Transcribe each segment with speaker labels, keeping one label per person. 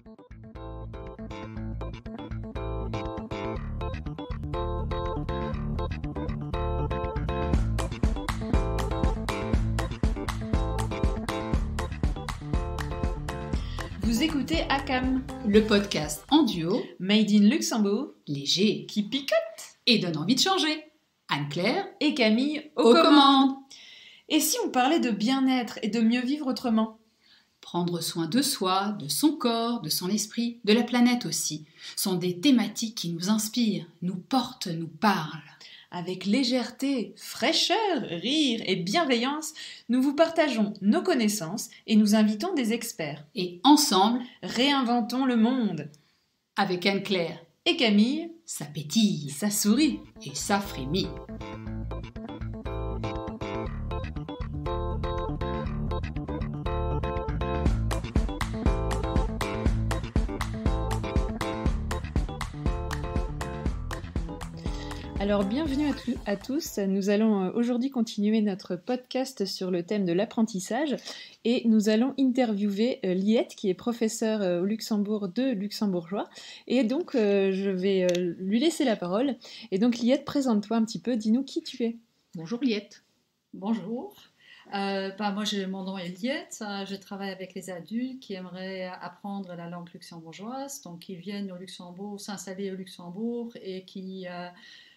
Speaker 1: Vous écoutez ACAM,
Speaker 2: le podcast en duo,
Speaker 1: made in Luxembourg,
Speaker 2: léger
Speaker 1: qui picote
Speaker 2: et donne envie de changer. Anne-Claire
Speaker 1: et Camille
Speaker 2: aux commandes.
Speaker 1: Et si on parlait de bien-être et de mieux vivre autrement ?
Speaker 2: Prendre soin de soi, de son corps, de son esprit, de la planète aussi, sont des thématiques qui nous inspirent, nous portent, nous parlent.
Speaker 1: Avec légèreté, fraîcheur, rire et bienveillance, nous vous partageons nos connaissances et nous invitons des experts.
Speaker 2: Et ensemble,
Speaker 1: réinventons le monde.
Speaker 2: Avec Anne-Claire
Speaker 1: et Camille,
Speaker 2: ça pétille,
Speaker 1: ça sourit
Speaker 2: et ça frémit.
Speaker 1: Alors bienvenue à tous, nous allons aujourd'hui continuer notre podcast sur le thème de l'apprentissage et nous allons interviewer Liette qui est professeure au Luxembourg de luxembourgeois et donc je vais lui laisser la parole. Et donc Liette, présente-toi un petit peu, dis-nous qui tu es.
Speaker 2: Bonjour Liette.
Speaker 3: Bonjour. Moi, mon nom est Liette, je travaille avec les adultes qui aimeraient apprendre la langue luxembourgeoise, donc qui viennent au Luxembourg, s'installer au Luxembourg et qui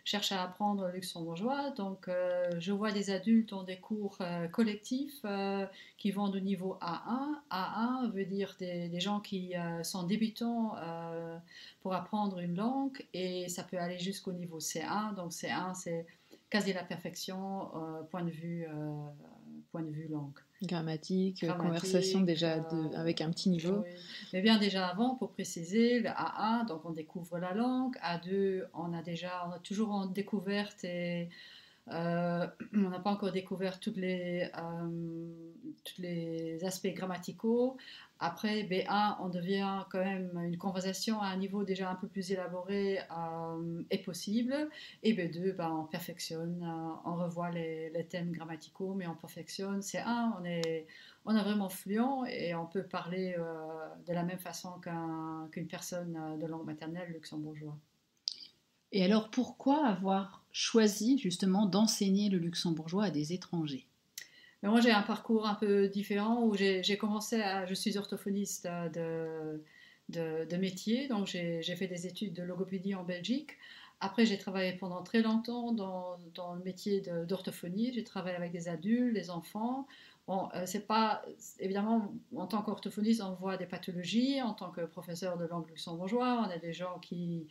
Speaker 3: cherchent à apprendre le luxembourgeois. Donc, je vois des adultes dans des cours collectifs qui vont du niveau A1. A1 veut dire des gens qui sont débutants pour apprendre une langue et ça peut aller jusqu'au niveau C1. Donc, C1, c'est quasi la perfection, point de vue langue.
Speaker 1: Grammatique, conversation déjà avec un petit niveau.
Speaker 3: Oui. Mais bien déjà avant, pour préciser, le A1, donc on découvre la langue. A2, on a toujours en découverte et on n'a pas encore découvert tous les aspects grammaticaux. Après B1, on devient quand même une conversation à un niveau déjà un peu plus élaboré est possible. Et B2, on perfectionne, on revoit les thèmes grammaticaux, mais on perfectionne. C1, on est vraiment fluent et on peut parler de la même façon qu'une personne de langue maternelle luxembourgeois.
Speaker 2: Et alors, pourquoi avoir choisi justement d'enseigner le luxembourgeois à des étrangers ?
Speaker 3: Mais moi, j'ai un parcours un peu différent où je suis orthophoniste de métier, donc j'ai fait des études de logopédie en Belgique. Après, j'ai travaillé pendant très longtemps dans le métier d'orthophonie. J'ai travaillé avec des adultes, des enfants. Bon, c'est pas évidemment en tant qu'orthophoniste, on voit des pathologies. En tant que professeur de langue luxembourgeoise, on a des gens qui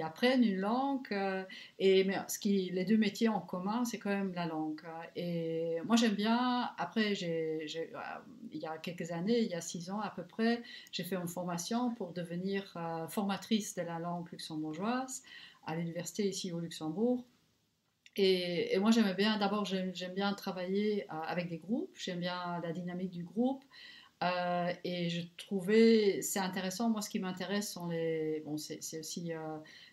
Speaker 3: apprennent une langue. Mais les deux métiers en commun, c'est quand même la langue. Et moi, j'aime bien. Après, il y a quelques années, il y a 6 ans à peu près, j'ai fait une formation pour devenir formatrice de la langue luxembourgeoise à l'université ici au Luxembourg. Et moi, j'aime bien travailler avec des groupes, j'aime bien la dynamique du groupe. Et je trouvais, c'est intéressant, moi ce qui m'intéresse c'est aussi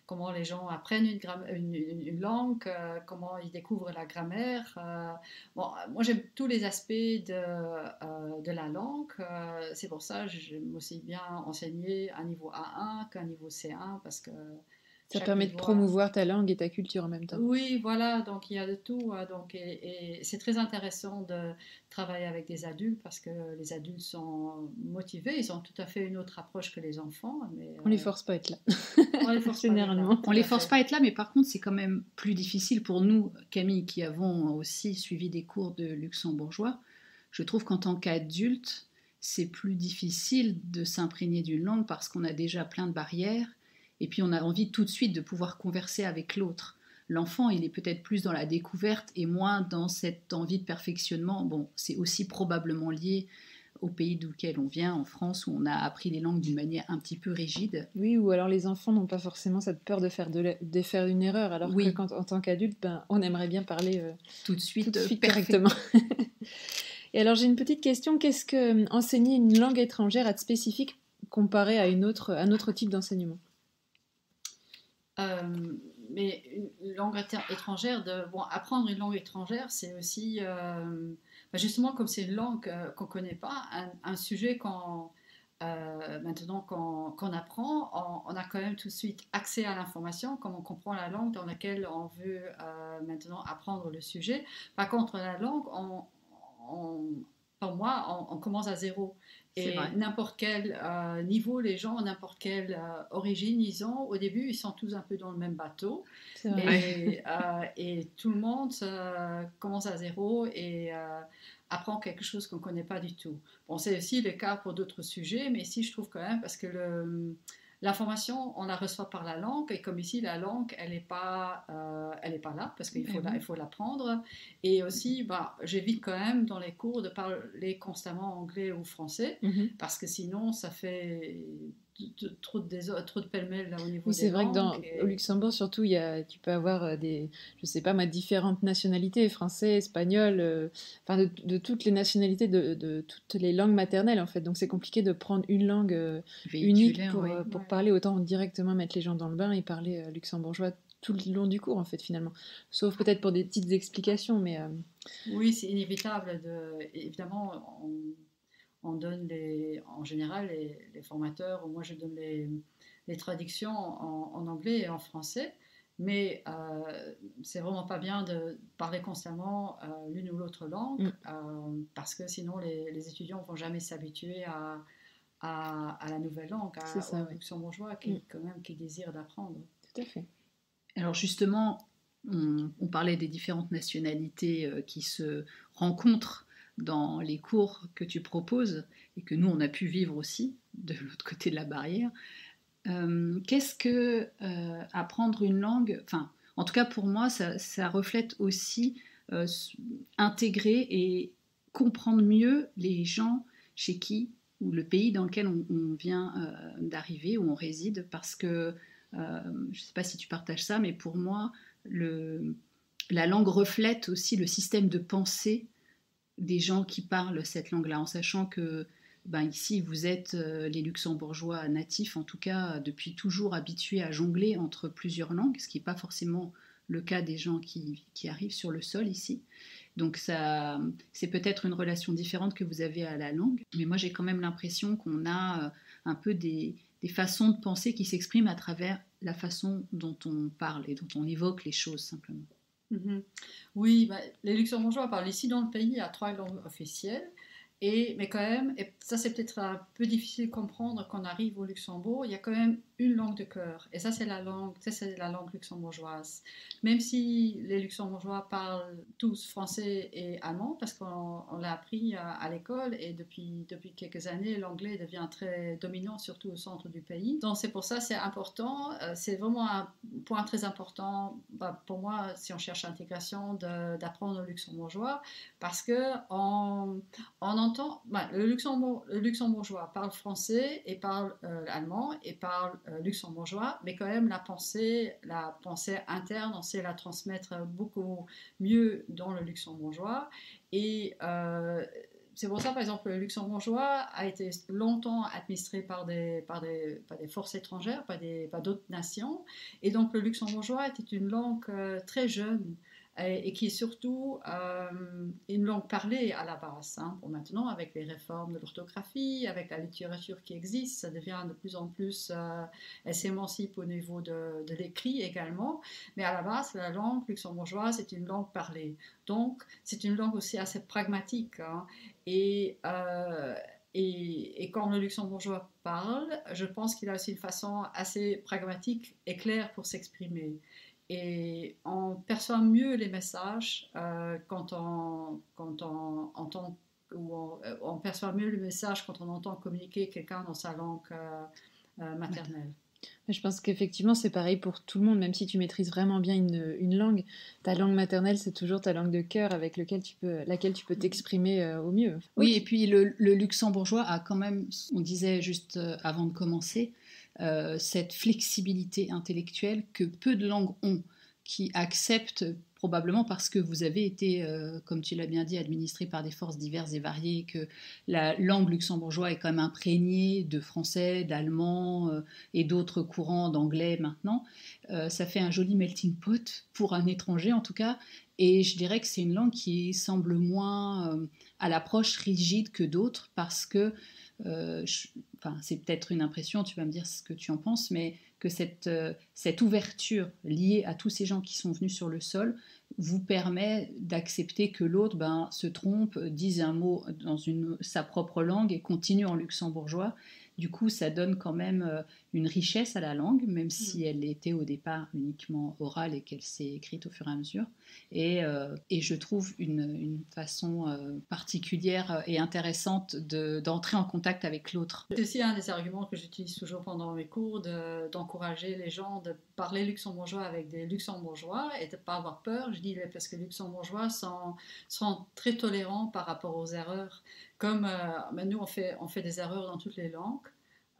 Speaker 3: comment les gens apprennent une langue, comment ils découvrent la grammaire. Moi j'aime tous les aspects de la langue, c'est pour ça que j'aime aussi bien enseigner à niveau A1 qu'à niveau C1 parce que
Speaker 1: ça permet de promouvoir ta langue et ta culture en même temps.
Speaker 3: Oui, voilà, donc il y a de tout. Et c'est très intéressant de travailler avec des adultes parce que les adultes sont motivés, ils ont tout à fait une autre approche que les enfants. Mais,
Speaker 1: on les force pas à être là.
Speaker 3: On les force
Speaker 1: généralement.
Speaker 2: On les force pas à être là, mais par contre, c'est quand même plus difficile pour nous, Camille, qui avons aussi suivi des cours de luxembourgeois. Je trouve qu'en tant qu'adulte, c'est plus difficile de s'imprégner d'une langue parce qu'on a déjà plein de barrières. Et puis on a envie tout de suite de pouvoir converser avec l'autre. L'enfant, il est peut-être plus dans la découverte et moins dans cette envie de perfectionnement. Bon, c'est aussi probablement lié au pays duquel on vient, en France, où on a appris les langues d'une manière un petit peu rigide.
Speaker 1: Oui, ou alors les enfants n'ont pas forcément cette peur de faire une erreur, alors que en tant qu'adulte, on aimerait bien parler
Speaker 2: tout de suite
Speaker 1: correctement. Et alors j'ai une petite question, qu'est-ce que enseigner une langue étrangère a de spécifique comparé à un autre type d'enseignement ?
Speaker 3: Mais une langue étrangère, apprendre une langue étrangère, c'est aussi, justement, comme c'est une langue qu'on ne connaît pas, un sujet maintenant qu'on apprend, on a quand même tout de suite accès à l'information, comme on comprend la langue dans laquelle on veut maintenant apprendre le sujet. Par contre, la langue, pour moi, on commence à zéro. Et n'importe quel niveau, les gens, n'importe quelle origine ils ont, au début, ils sont tous un peu dans le même bateau. Et tout le monde commence à zéro et apprend quelque chose qu'on ne connaît pas du tout. Bon, c'est aussi le cas pour d'autres sujets, mais ici, je trouve quand même, parce que l'information, on la reçoit par la langue, et comme ici, la langue, elle n'est pas là, parce qu'il faut l'apprendre. Et aussi, j'évite quand même dans les cours de parler constamment anglais ou français, parce que sinon, ça fait trop de pêle-mêle au niveau des langues.
Speaker 1: C'est vrai qu'au Luxembourg, surtout, tu peux avoir je sais pas, différentes nationalités, français, espagnol, de toutes les nationalités, de toutes les langues maternelles, en fait. Donc, c'est compliqué de prendre une langue unique pour parler. Autant directement mettre les gens dans le bain et parler luxembourgeois tout le long du cours, en fait, finalement. Sauf peut-être pour des petites explications, mais...
Speaker 3: Oui, c'est inévitable. Évidemment, on donne en général, les formateurs, ou moi je donne les traductions en anglais et en français, mais c'est vraiment pas bien de parler constamment l'une ou l'autre langue, parce que sinon les étudiants vont jamais s'habituer à la nouvelle langue, au luxembourgeois qui désire d'apprendre.
Speaker 1: Tout à fait.
Speaker 2: Alors justement, on parlait des différentes nationalités qui se rencontrent dans les cours que tu proposes et que nous on a pu vivre aussi de l'autre côté de la barrière. Qu'est-ce que apprendre une langue, en tout cas pour moi ça reflète aussi intégrer et comprendre mieux les gens chez qui, ou le pays dans lequel on vient d'arriver, où on réside, parce que je ne sais pas si tu partages ça, mais pour moi la langue reflète aussi le système de pensée des gens qui parlent cette langue-là, en sachant que ici vous êtes les luxembourgeois natifs, en tout cas depuis toujours habitués à jongler entre plusieurs langues, ce qui n'est pas forcément le cas des gens qui arrivent sur le sol ici. Donc c'est peut-être une relation différente que vous avez à la langue, mais moi j'ai quand même l'impression qu'on a un peu des façons de penser qui s'expriment à travers la façon dont on parle et dont on évoque les choses simplement.
Speaker 3: Oui, les luxembourgeois parlent ici dans le pays à 3 langues officielles, mais quand même, et ça c'est peut-être un peu difficile de comprendre quand on arrive au Luxembourg, il y a quand même une langue de cœur, et ça c'est la langue luxembourgeoise. Même si les luxembourgeois parlent tous français et allemand, parce qu'on l'a appris à l'école, et depuis quelques années, l'anglais devient très dominant, surtout au centre du pays. Donc c'est pour ça c'est important, c'est vraiment un point très important pour moi, si on cherche l'intégration, d'apprendre le luxembourgeois, parce qu'on entend, le luxembourgeois parle français et parle allemand et parle luxembourgeois, mais quand même la pensée interne, on sait la transmettre beaucoup mieux dans le luxembourgeois. Et c'est pour ça, par exemple, le luxembourgeois a été longtemps administré par des forces étrangères, par d'autres nations. Et donc, le luxembourgeois était une langue très jeune et qui est surtout une langue parlée à la base. Pour maintenant, avec les réformes de l'orthographie, avec la littérature qui existe, ça devient de plus en plus, elle s'émancipe au niveau de l'écrit également. Mais à la base, la langue luxembourgeoise est une langue parlée. Donc, c'est une langue aussi assez pragmatique. Et quand le luxembourgeois parle, je pense qu'il a aussi une façon assez pragmatique et claire pour s'exprimer. Et on perçoit mieux les messages quand on entend, ou on perçoit mieux le message quand on entend communiquer quelqu'un dans sa langue maternelle.
Speaker 1: Je pense qu'effectivement c'est pareil pour tout le monde, même si tu maîtrises vraiment bien une langue, ta langue maternelle c'est toujours ta langue de cœur avec laquelle tu peux t'exprimer au mieux.
Speaker 2: Oui, et puis le luxembourgeois a quand même, on disait juste avant de commencer, cette flexibilité intellectuelle que peu de langues ont, qui acceptent, probablement parce que vous avez été, comme tu l'as bien dit, administré par des forces diverses et variées, que la langue luxembourgeoise est quand même imprégnée de français, d'allemand et d'autres courants d'anglais maintenant. Ça fait un joli melting pot pour un étranger en tout cas, et je dirais que c'est une langue qui semble moins à l'approche rigide que d'autres, parce que enfin, c'est peut-être une impression, tu vas me dire ce que tu en penses, mais que cette ouverture liée à tous ces gens qui sont venus sur le sol vous permet d'accepter que l'autre se trompe, dise un mot dans sa propre langue et continue en luxembourgeois. Du coup, ça donne quand même une richesse à la langue, même si elle était au départ uniquement orale et qu'elle s'est écrite au fur et à mesure. Et je trouve une façon particulière et intéressante d'entrer en contact avec l'autre.
Speaker 3: C'est aussi un des arguments que j'utilise toujours pendant mes cours, d'encourager les gens de parler luxembourgeois avec des luxembourgeois et de ne pas avoir peur. Je dis parce que les luxembourgeois sont très tolérants par rapport aux erreurs. Comme nous, on fait des erreurs dans toutes les langues.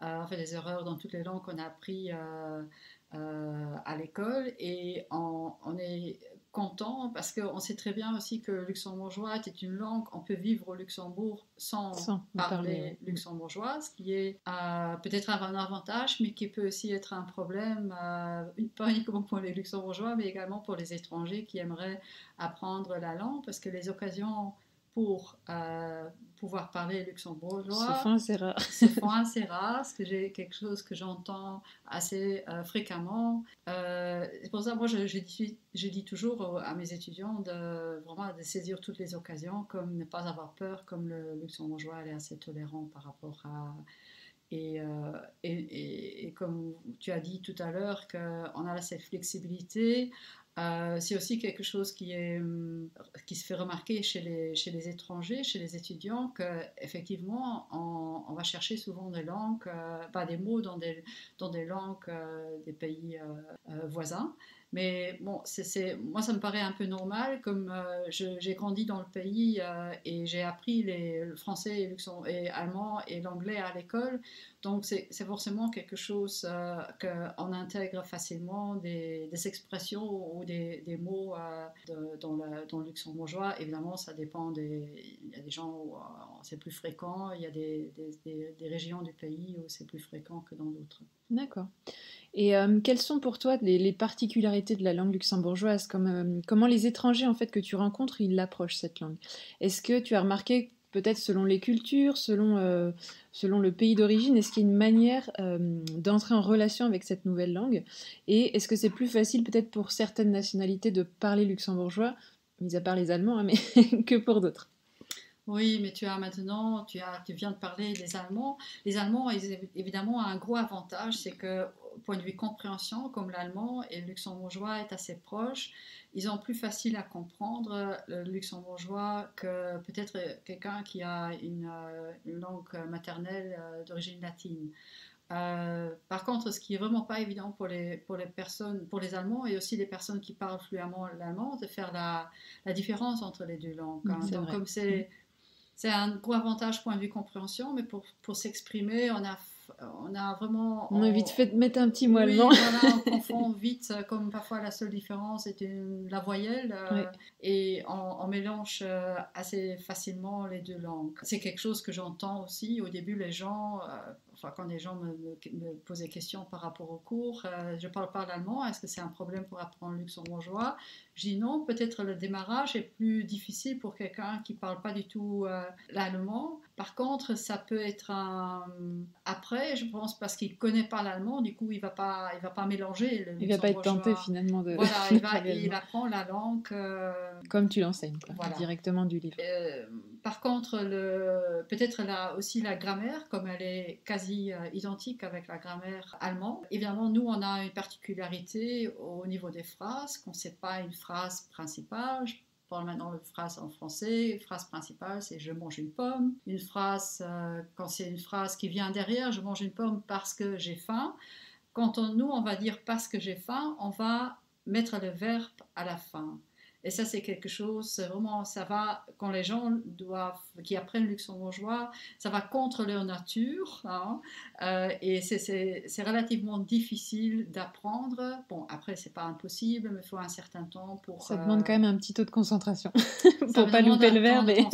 Speaker 3: On fait des erreurs dans toutes les langues qu'on a appris à l'école et on est content parce qu'on sait très bien aussi que le luxembourgeois est une langue, on peut vivre au Luxembourg sans parler luxembourgeois, ce qui est peut-être un avantage, mais qui peut aussi être un problème, pas uniquement pour les luxembourgeois, mais également pour les étrangers qui aimeraient apprendre la langue, parce que les occasions pour pouvoir parler luxembourgeois
Speaker 1: se font assez rares.
Speaker 3: C'est quelque chose que j'entends assez fréquemment. C'est pour ça, moi, je dis toujours à mes étudiants vraiment de saisir toutes les occasions, comme ne pas avoir peur, comme le luxembourgeois est assez tolérant par rapport à... Et comme tu as dit tout à l'heure, qu'on a cette flexibilité. C'est aussi quelque chose qui se fait remarquer chez les étrangers, chez les étudiants, qu'effectivement, on va chercher souvent des langues, des mots dans des langues des pays voisins. Mais bon, moi, ça me paraît un peu normal, comme j'ai grandi dans le pays et j'ai appris le français et allemand et l'anglais à l'école. Donc, c'est forcément quelque chose qu'on intègre facilement, des expressions ou des mots dans le luxembourgeois. Évidemment, ça dépend il y a des gens où c'est plus fréquent, il y a des régions du pays où c'est plus fréquent que dans d'autres.
Speaker 1: D'accord. Et quelles sont pour toi les particularités de la langue luxembourgeoise, comment les étrangers en fait que tu rencontres, ils l'approchent cette langue? Est-ce que tu as remarqué, peut-être selon les cultures, selon le pays d'origine, est-ce qu'il y a une manière d'entrer en relation avec cette nouvelle langue? Et est-ce que c'est plus facile peut-être pour certaines nationalités de parler luxembourgeois, mis à part les Allemands, mais que pour d'autres?
Speaker 3: Oui, mais tu viens de parler des Allemands. Les Allemands, évidemment, ont un gros avantage, c'est que, au point de vue compréhension, comme l'allemand et le luxembourgeois est assez proche, ils ont plus facile à comprendre le luxembourgeois que peut-être quelqu'un qui a une langue maternelle d'origine latine. Par contre, ce qui est vraiment pas évident pour les personnes, pour les Allemands et aussi les personnes qui parlent fluemment l'allemand, de faire la différence entre les deux langues.
Speaker 1: C'est
Speaker 3: Donc,
Speaker 1: vrai.
Speaker 3: comme c'est un gros avantage point de vue compréhension, mais pour s'exprimer, on a vraiment...
Speaker 1: On a vite fait de mettre un petit mot allemand.
Speaker 3: Oui, voilà, on confond vite, comme parfois la seule différence est la voyelle, et on mélange assez facilement les deux langues. C'est quelque chose que j'entends aussi. Au début, les gens, quand les gens me posent des questions par rapport au cours, je parle pas l'allemand, est-ce que c'est un problème pour apprendre le luxembourgeois? Je dis non, peut-être le démarrage est plus difficile pour quelqu'un qui parle pas du tout l'allemand. Par contre, ça peut être après, je pense, parce qu'il connaît pas l'allemand, du coup, il va pas mélanger le luxembourgeois.
Speaker 1: Il va pas être tenté finalement de...
Speaker 3: Voilà, il apprend la langue...
Speaker 1: comme tu l'enseignes,
Speaker 3: voilà.
Speaker 1: Directement du livre.
Speaker 3: Par contre, peut-être aussi la grammaire, comme elle est quasi identique avec la grammaire allemande. Évidemment, nous, on a une particularité au niveau des phrases, qu'on ne sait pas une phrase principale. Je parle maintenant de phrase en français. Une phrase principale, c'est « je mange une pomme ». Une phrase, quand c'est une phrase qui vient derrière, « je mange une pomme parce que j'ai faim ». Quand on va dire « parce que j'ai faim », on va mettre le verbe à la fin. Et ça, c'est quelque chose, vraiment, ça va, quand les gens qui apprennent le luxembourgeois, ça va contre leur nature, et c'est relativement difficile d'apprendre. Bon, après, c'est pas impossible, mais il faut un certain temps pour...
Speaker 1: Ça demande quand même un petit taux de concentration, pour pas louper le verbe.
Speaker 3: Et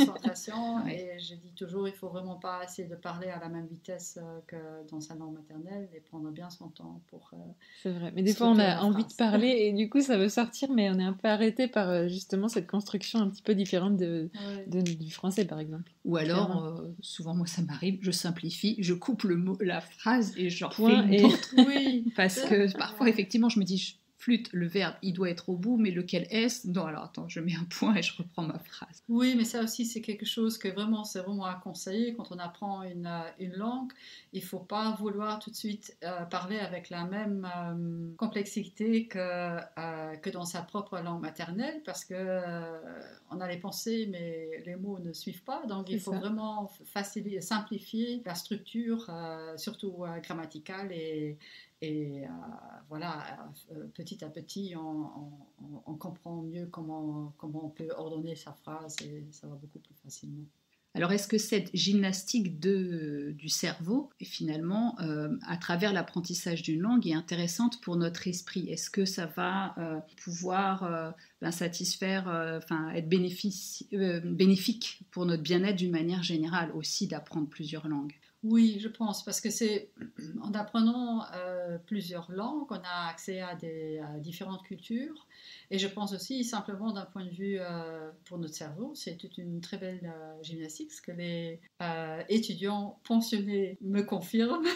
Speaker 3: je dis toujours, il faut vraiment pas essayer de parler à la même vitesse que dans sa langue maternelle, et prendre bien son temps pour...
Speaker 1: c'est vrai, mais des fois, on a envie de parler, et du coup, ça veut sortir, mais on est un peu arrêté par justement cette construction un petit peu différente du français, par exemple.
Speaker 2: Ou alors, souvent, moi, ça m'arrive, je simplifie, je coupe la phrase et j'en fais
Speaker 1: Point
Speaker 2: une
Speaker 1: et-
Speaker 2: autre. Oui, parce que parfois, effectivement, je me dis, flûte, le verbe, il doit être au bout, mais lequel est-ce? Non, alors attends, je mets un point et je reprends ma phrase.
Speaker 3: Oui, mais ça aussi, c'est quelque chose que vraiment, c'est vraiment à conseiller quand on apprend une langue. Il ne faut pas vouloir tout de suite parler avec la même complexité que dans sa propre langue maternelle, parce que on a les pensées, mais les mots ne suivent pas. Donc, il faut vraiment simplifier la structure, surtout grammaticale et voilà, petit à petit, on comprend mieux comment on peut ordonner sa phrase et ça va beaucoup plus facilement.
Speaker 2: Alors, est-ce que cette gymnastique du cerveau, finalement, à travers l'apprentissage d'une langue, est intéressante pour notre esprit? Est-ce que ça va pouvoir satisfaire, être bénéfique pour notre bien-être d'une manière générale aussi d'apprendre plusieurs langues?
Speaker 3: Oui, je pense, parce que c'est en apprenant plusieurs langues, on a accès à différentes cultures. Et je pense aussi, simplement d'un point de vue pour notre cerveau, c'est toute une très belle gymnastique, ce que les étudiants pensionnés me confirment,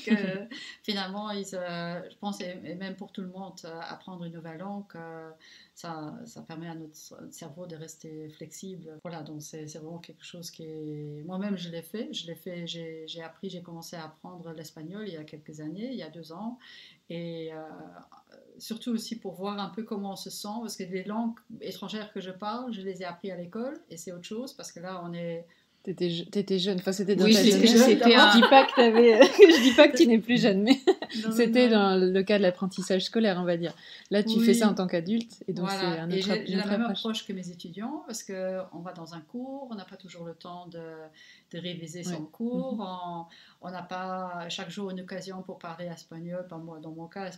Speaker 3: que finalement, je pense, et même pour tout le monde, apprendre une nouvelle langue, ça permet à notre cerveau de rester flexible. Voilà, donc c'est vraiment quelque chose qui est... Moi-même, je l'ai fait, j'ai commencé à apprendre l'espagnol il y a quelques années, il y a 2 ans, et surtout aussi pour voir un peu comment on se sent, parce que les langues étrangères que je parle, je les ai appris à l'école, et c'est autre chose, parce que là, on est...
Speaker 1: T'étais jeune, enfin c'était dans
Speaker 2: oui,
Speaker 1: ta jeunesse.
Speaker 2: Je
Speaker 1: dis pas que tu n'es plus jeune, mais c'était dans le cas de l'apprentissage scolaire, on va dire. Là, tu fais ça en tant qu'adulte, et donc
Speaker 3: voilà.
Speaker 1: c'est un autre approche.
Speaker 3: J'ai la même approche que mes étudiants, parce qu'on va dans un cours, on n'a pas toujours le temps de réviser son cours, on n'a pas chaque jour une occasion pour parler espagnol, dans mon cas,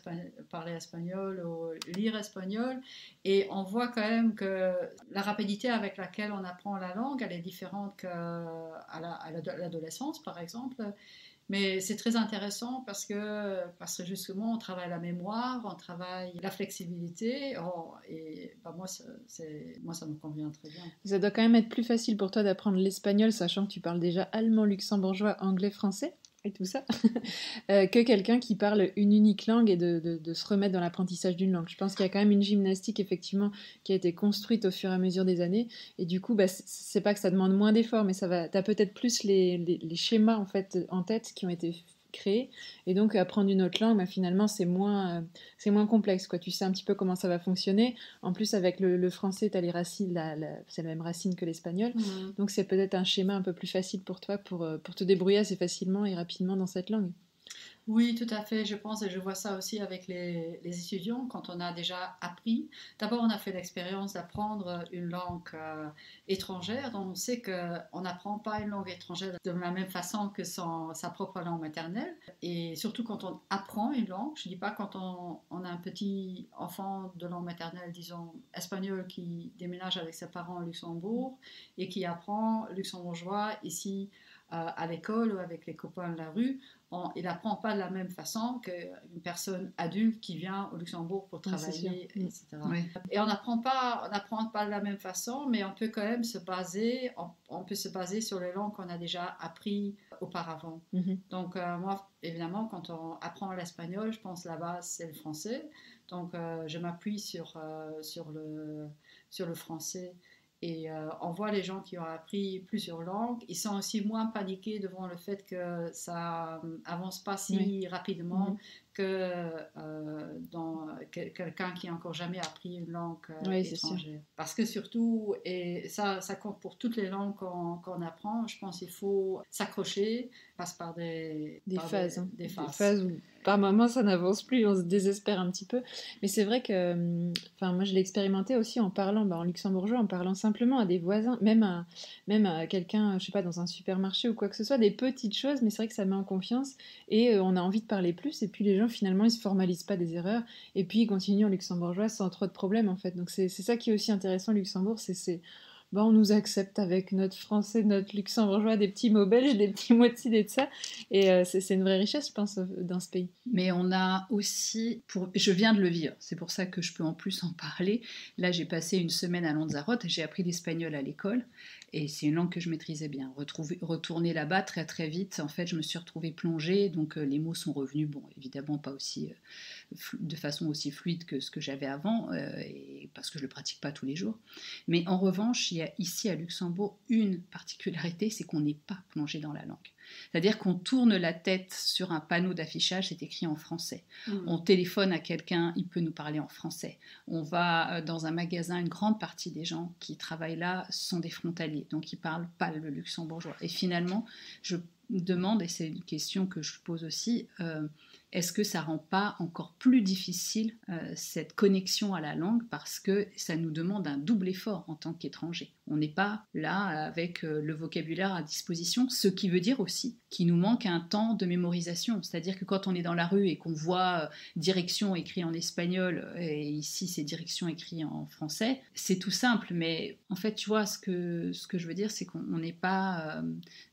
Speaker 3: parler espagnol ou lire espagnol, et on voit quand même que la rapidité avec laquelle on apprend la langue, elle est différente qu'à l'adolescence, par exemple. Mais c'est très intéressant parce que justement, on travaille la mémoire, on travaille la flexibilité. Et moi, ça me convient très bien.
Speaker 1: Ça doit quand même être plus facile pour toi d'apprendre l'espagnol, sachant que tu parles déjà allemand, luxembourgeois, anglais, français et tout ça, que quelqu'un qui parle une unique langue et de se remettre dans l'apprentissage d'une langue. Je pense qu'il y a quand même une gymnastique, effectivement, qui a été construite au fur et à mesure des années. Et du coup, c'est pas que ça demande moins d'efforts, mais t'as peut-être plus les schémas en fait, en tête qui ont été créés. Et donc, apprendre une autre langue, finalement, c'est moins complexe, quoi. Tu sais un petit peu comment ça va fonctionner. En plus, avec le français, tu as les racines, c'est la même racine que l'espagnol. Donc, c'est peut-être un schéma un peu plus facile pour toi pour te débrouiller assez facilement et rapidement dans cette langue.
Speaker 3: Oui, tout à fait, je pense, et je vois ça aussi avec les étudiants, quand on a déjà appris. D'abord, on a fait l'expérience d'apprendre une langue étrangère, donc on sait qu'on n'apprend pas une langue étrangère de la même façon que sa propre langue maternelle. Et surtout quand on apprend une langue, je ne dis pas quand on a un petit enfant de langue maternelle, disons espagnol, qui déménage avec ses parents au Luxembourg et qui apprend luxembourgeois ici à l'école ou avec les copains de la rue. Il n'apprend pas de la même façon qu'une personne adulte qui vient au Luxembourg pour travailler, etc.
Speaker 2: Oui.
Speaker 3: Et on n'apprend pas de la même façon, mais on peut quand même se baser sur les langues qu'on a déjà appris auparavant. Donc moi, évidemment, quand on apprend l'espagnol, je pense la base c'est le français. Donc je m'appuie sur le français. Et on voit les gens qui ont appris plusieurs langues, ils sont aussi moins paniqués devant le fait que ça avance pas si rapidement que dans quelqu'un qui n'a encore jamais appris une langue étrangère. Parce que surtout, et ça compte pour toutes les langues qu'on apprend, je pense qu'il faut s'accrocher, passe par des
Speaker 1: phases.
Speaker 3: Des
Speaker 1: phases où par moments ça n'avance plus, on se désespère un petit peu. Mais c'est vrai que moi je l'ai expérimenté aussi en parlant en luxembourgeois, en parlant simplement à des voisins, même à quelqu'un, je sais pas, dans un supermarché ou quoi que ce soit, des petites choses, mais c'est vrai que ça met en confiance et on a envie de parler plus. Et puis les gens finalement ils se formalisent pas des erreurs et puis ils continuent en luxembourgeois sans trop de problèmes en fait. Donc c'est ça qui est aussi intéressant au Luxembourg, c'est on nous accepte avec notre français, notre luxembourgeois, des petits mots belges, des petits mots de ci, et de ça. Et c'est une vraie richesse, je pense, dans ce pays.
Speaker 2: Mais on a aussi, je viens de le vivre, c'est pour ça que je peux en plus en parler. Là, j'ai passé une semaine à Lanzarote, j'ai appris l'espagnol à l'école, et c'est une langue que je maîtrisais bien. Retourner là-bas très très vite, en fait, je me suis retrouvée plongée, donc les mots sont revenus, bon, évidemment pas aussi, de façon aussi fluide que ce que j'avais avant, et parce que je ne le pratique pas tous les jours. Mais en revanche, il y a ici à Luxembourg une particularité, c'est qu'on n'est pas plongé dans la langue. C'est-à-dire qu'on tourne la tête sur un panneau d'affichage, c'est écrit en français. On téléphone à quelqu'un, il peut nous parler en français. On va dans un magasin, une grande partie des gens qui travaillent là sont des frontaliers, donc ils ne parlent pas le luxembourgeois. Et finalement, je me demande, et c'est une question que je pose aussi, est-ce que ça ne rend pas encore plus difficile cette connexion à la langue parce que ça nous demande un double effort en tant qu'étranger. On n'est pas là avec le vocabulaire à disposition, ce qui veut dire aussi qu'il nous manque un temps de mémorisation. C'est-à-dire que quand on est dans la rue et qu'on voit direction écrit en espagnol et ici c'est direction écrit en français, c'est tout simple. Mais en fait, tu vois, ce que je veux dire, c'est qu'on n'est pas...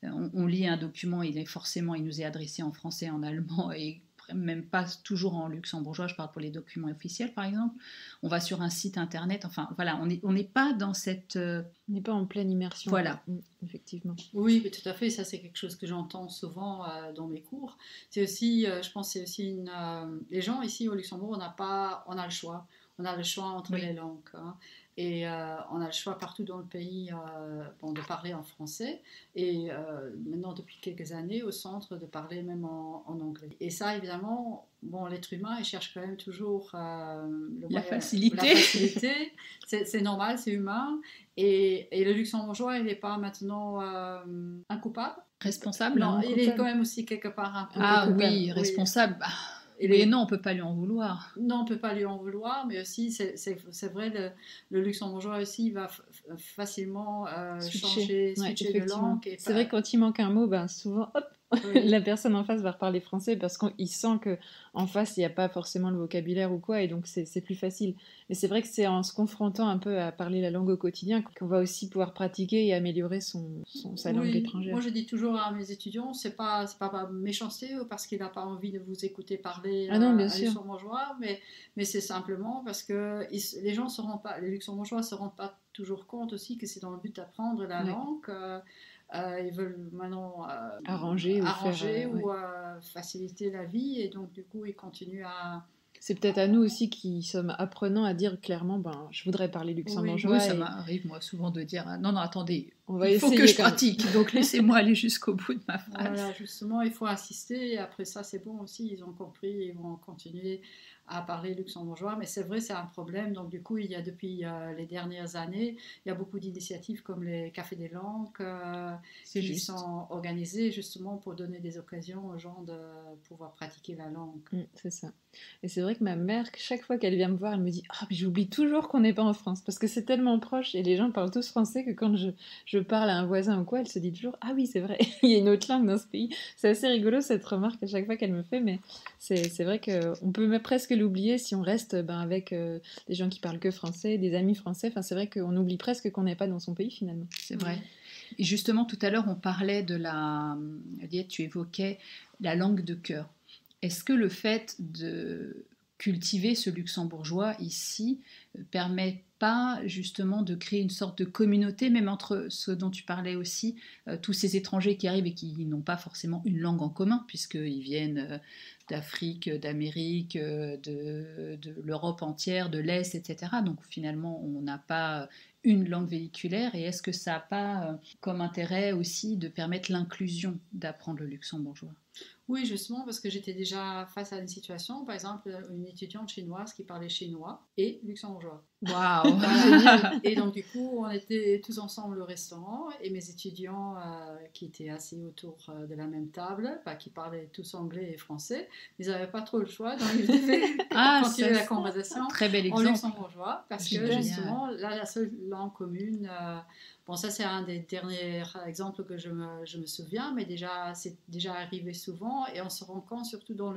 Speaker 2: on lit un document, il nous est adressé en français, en allemand et même pas toujours en luxembourgeois, je parle pour les documents officiels par exemple, on va sur un site internet, enfin voilà, on n'est pas dans cette...
Speaker 1: On n'est pas en pleine immersion.
Speaker 2: Voilà.
Speaker 1: Effectivement.
Speaker 3: Oui, mais tout à fait, ça c'est quelque chose que j'entends souvent dans mes cours. C'est aussi, je pense c'est aussi les gens ici au Luxembourg, on a le choix. On a le choix entre les langues. Hein. Et on a le choix partout dans le pays de parler en français. Et maintenant, depuis quelques années, au centre, de parler même en anglais. Et ça, évidemment, l'être humain, il cherche quand même toujours
Speaker 2: la facilité.
Speaker 3: C'est normal, c'est humain. Et le luxembourgeois, il n'est pas maintenant un coupable.
Speaker 2: Responsable.
Speaker 3: Non, il est quand même aussi quelque part un peu
Speaker 2: coupable. Oui, responsable. Oui, non, on ne peut pas lui en vouloir.
Speaker 3: Non, on ne peut pas lui en vouloir, mais aussi, c'est vrai, le luxembourgeois aussi va facilement switcher de langue.
Speaker 1: C'est vrai que quand il manque un mot, souvent, hop, la personne en face va reparler français parce qu'il sent qu'en face, il n'y a pas forcément le vocabulaire ou quoi, et donc c'est plus facile. Mais c'est vrai que c'est en se confrontant un peu à parler la langue au quotidien qu'on va aussi pouvoir pratiquer et améliorer sa langue étrangère.
Speaker 3: Moi, je dis toujours à mes étudiants, c'est pas par méchanceté ou parce qu'il n'a pas envie de vous écouter parler à luxembourgeois, mais c'est simplement parce que les luxembourgeois ne se rendent pas toujours compte aussi que c'est dans le but d'apprendre la langue. Ils veulent maintenant arranger ou faciliter la vie, et donc du coup ils continuent à...
Speaker 1: C'est peut-être à nous aussi qui sommes apprenants à dire clairement, je voudrais parler luxembourgeois.
Speaker 2: Oui, ça m'arrive moi souvent de dire, non, attendez, il faut que je pratique, donc laissez-moi aller jusqu'au bout de ma phrase.
Speaker 3: Voilà, justement, il faut insister, et après ça c'est bon aussi, ils ont compris, ils vont continuer à parler luxembourgeois, mais c'est vrai, c'est un problème. Donc du coup, il y a depuis les dernières années, il y a beaucoup d'initiatives comme les cafés des langues qui sont organisés justement pour donner des occasions aux gens de pouvoir pratiquer la langue.
Speaker 1: C'est ça. Et c'est vrai que ma mère, chaque fois qu'elle vient me voir, elle me dit « Ah, mais j'oublie toujours qu'on n'est pas en France » parce que c'est tellement proche et les gens parlent tous français que quand je parle à un voisin ou quoi, elle se dit toujours « Ah oui, c'est vrai, il y a une autre langue dans ce pays ». C'est assez rigolo cette remarque à chaque fois qu'elle me fait, mais c'est vrai qu'on peut presque l'oublier si on reste avec des gens qui parlent que français, des amis français. Enfin, c'est vrai qu'on oublie presque qu'on n'est pas dans son pays finalement.
Speaker 2: C'est vrai. Et justement, tout à l'heure, on parlait de Liette, tu évoquais la langue de cœur. Est-ce que le fait de cultiver ce luxembourgeois ici permet pas justement de créer une sorte de communauté, même entre ceux dont tu parlais aussi, tous ces étrangers qui arrivent et qui n'ont pas forcément une langue en commun, puisqu'ils viennent d'Afrique, d'Amérique, de l'Europe entière, de l'Est, etc. Donc finalement, on n'a pas une langue véhiculaire. Et est-ce que ça n'a pas comme intérêt aussi de permettre l'inclusion d'apprendre le luxembourgeois ?
Speaker 3: Oui, justement, parce que j'étais déjà face à une situation, par exemple, une étudiante chinoise qui parlait chinois et luxembourgeois.
Speaker 2: Waouh.
Speaker 3: Et donc, du coup, on était tous ensemble au restaurant, et mes étudiants qui étaient assis autour de la même table, qui parlaient tous anglais et français, ils n'avaient pas trop le choix, donc ils devaient continuer la conversation en luxembourgeois, parce que justement, là, la seule langue commune... ça c'est un des derniers exemples que je me souviens, mais c'est déjà arrivé souvent, et on se rend compte, surtout dans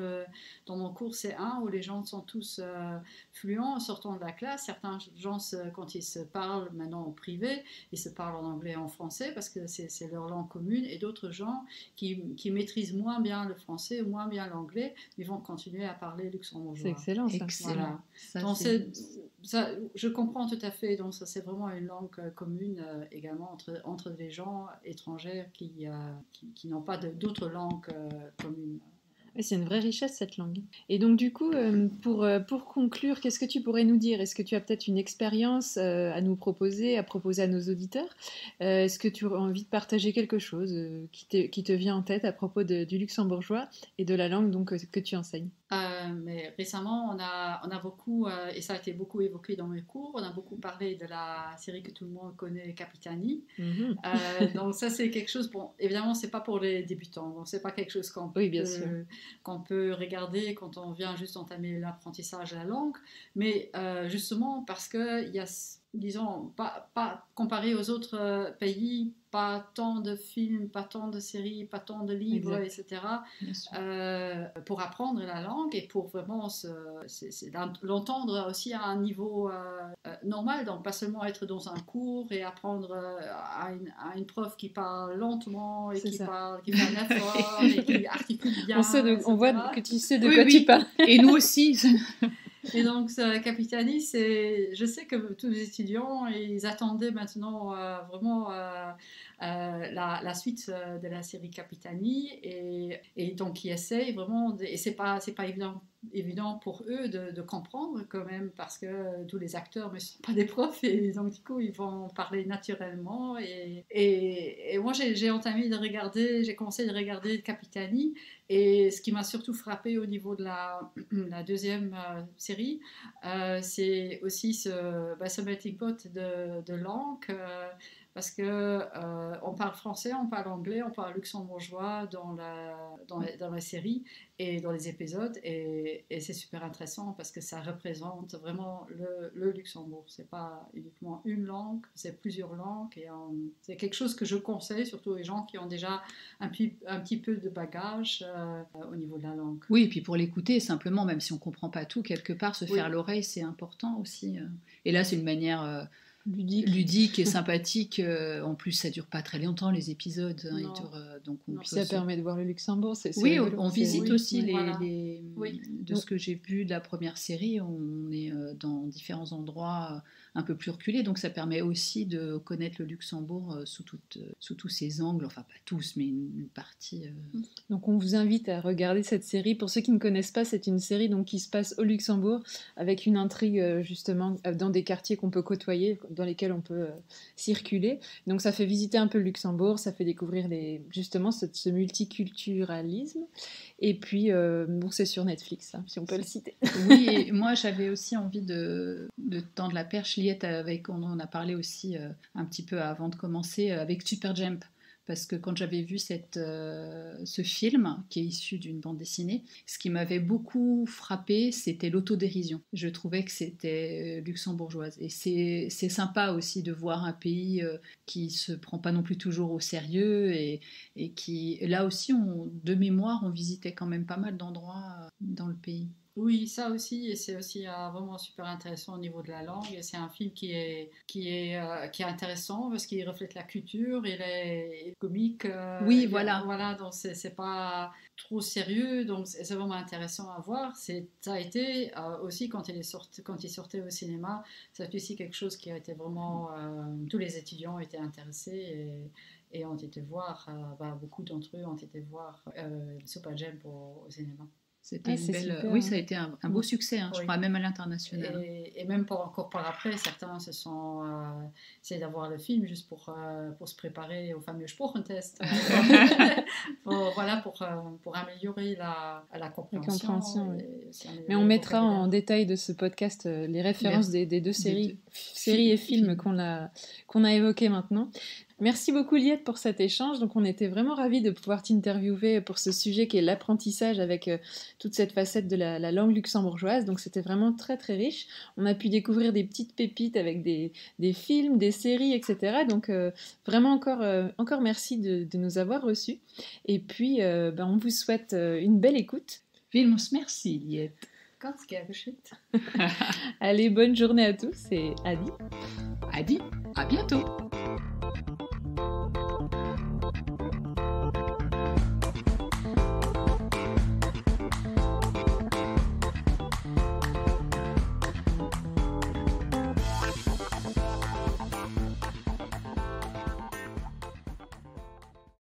Speaker 3: mon cours C1, où les gens sont tous fluents en sortant de la classe. Certains hein. Les gens, quand ils se parlent maintenant en privé, ils se parlent en anglais et en français parce que c'est leur langue commune. Et d'autres gens qui maîtrisent moins bien le français ou moins bien l'anglais, ils vont continuer à parler luxembourgeois.
Speaker 1: C'est excellent, ça.
Speaker 2: Excellent.
Speaker 3: Voilà. Donc, ça, je comprends tout à fait. Donc, ça, c'est vraiment une langue commune également entre les gens étrangers qui n'ont pas d'autres langues communes.
Speaker 1: Oui, c'est une vraie richesse, cette langue. Et donc, du coup, pour conclure, qu'est-ce que tu pourrais nous dire? Est-ce que tu as peut-être une expérience à nous proposer, à proposer à nos auditeurs? Est-ce que tu aurais envie de partager quelque chose qui te vient en tête à propos du luxembourgeois et de la langue donc, que tu enseignes?
Speaker 3: Mais récemment, on a beaucoup, et ça a été beaucoup évoqué dans mes cours, on a beaucoup parlé de la série que tout le monde connaît, Capitani. Donc ça, c'est quelque chose, bon, évidemment, c'est pas pour les débutants, donc c'est pas quelque chose qu'on peut regarder quand on vient juste entamer l'apprentissage de la langue, mais justement parce qu'il y a, disons, pas comparé aux autres pays, pas tant de films, pas tant de séries, pas tant de livres, etc. Pour apprendre la langue et pour vraiment l'entendre aussi à un niveau normal, donc pas seulement être dans un cours et apprendre à une prof qui parle lentement et qui fait un effort et qui articule bien.
Speaker 1: On voit que tu sais de quoi tu parles.
Speaker 2: Et nous aussi.
Speaker 3: Et donc, Capitani, je sais que tous les étudiants, ils attendaient maintenant vraiment la suite de la série Capitani, et donc ils essayent vraiment, et c'est pas évident pour eux de comprendre quand même, parce que tous les acteurs ne sont pas des profs, et donc du coup ils vont parler naturellement, et moi j'ai commencé de regarder Capitani, et ce qui m'a surtout frappé au niveau de la deuxième série, c'est aussi ce melting pot de langue, parce que on parle français, on parle anglais, on parle luxembourgeois dans la série et dans les épisodes, et c'est super intéressant parce que ça représente vraiment le Luxembourg. C'est pas uniquement une langue, c'est plusieurs langues, et c'est quelque chose que je conseille surtout aux gens qui ont déjà un petit peu de bagage au niveau de la langue.
Speaker 2: Oui, et puis pour l'écouter simplement, même si on comprend pas tout, quelque part se faire l'oreille, c'est important aussi. Et là, c'est une manière ludique et sympathique. En plus, ça dure pas très longtemps les épisodes. Donc
Speaker 1: ça permet de voir le Luxembourg.
Speaker 2: Oui, on visite aussi de ce que j'ai vu de la première série. On est dans différents endroits un peu plus reculés, donc ça permet aussi de connaître le Luxembourg sous tous ses angles. Enfin, pas tous, mais une partie.
Speaker 1: Donc, on vous invite à regarder cette série. Pour ceux qui ne connaissent pas, c'est une série donc qui se passe au Luxembourg avec une intrigue justement dans des quartiers qu'on peut côtoyer, dans lesquels on peut circuler. Donc ça fait visiter un peu le Luxembourg, ça fait découvrir justement ce multiculturalisme. Et puis, c'est sur Netflix, hein, si on peut le citer.
Speaker 2: Oui, et moi j'avais aussi envie de tendre la perche, Liette, on en a parlé aussi un petit peu avant de commencer, avec Super Jump. Parce que quand j'avais vu ce film, qui est issu d'une bande dessinée, ce qui m'avait beaucoup frappé, c'était l'autodérision. Je trouvais que c'était luxembourgeoise. Et c'est sympa aussi de voir un pays qui se prend pas non plus toujours au sérieux, et qui, là aussi, de mémoire, on visitait quand même pas mal d'endroits dans le pays.
Speaker 3: Oui, ça aussi, et c'est aussi vraiment super intéressant au niveau de la langue. Et c'est un film qui est intéressant parce qu'il reflète la culture, il est comique.
Speaker 2: Oui, voilà.
Speaker 3: Voilà, donc c'est pas trop sérieux, donc c'est vraiment intéressant à voir. Ça a été aussi quand il sortait au cinéma, c'est aussi quelque chose qui a été vraiment. Tous les étudiants étaient intéressés et ont été voir. Beaucoup d'entre eux ont été voir Super Jump au cinéma.
Speaker 2: C'était une belle... Oui, ça a été un beau succès, je crois, même à l'international.
Speaker 3: Et même encore par après, certains se sont essayé d'avoir le film juste pour se préparer au fameux Sprachentest, pour améliorer la compréhension.
Speaker 1: Mais on mettra en détail de ce podcast les références des deux séries et films qu'on a évoqués maintenant. Merci beaucoup Liette pour cet échange. Donc on était vraiment ravis de pouvoir t'interviewer pour ce sujet qui est l'apprentissage avec toute cette facette de la langue luxembourgeoise. Donc c'était vraiment très très riche. On a pu découvrir des petites pépites avec des films, des séries, etc. Donc vraiment encore merci de nous avoir reçus. Et puis on vous souhaite une belle écoute.
Speaker 2: Vilmos, merci Liette.
Speaker 3: Ganz gern geschehen.
Speaker 1: Allez, bonne journée à tous et Adi.
Speaker 2: Adi, à bientôt.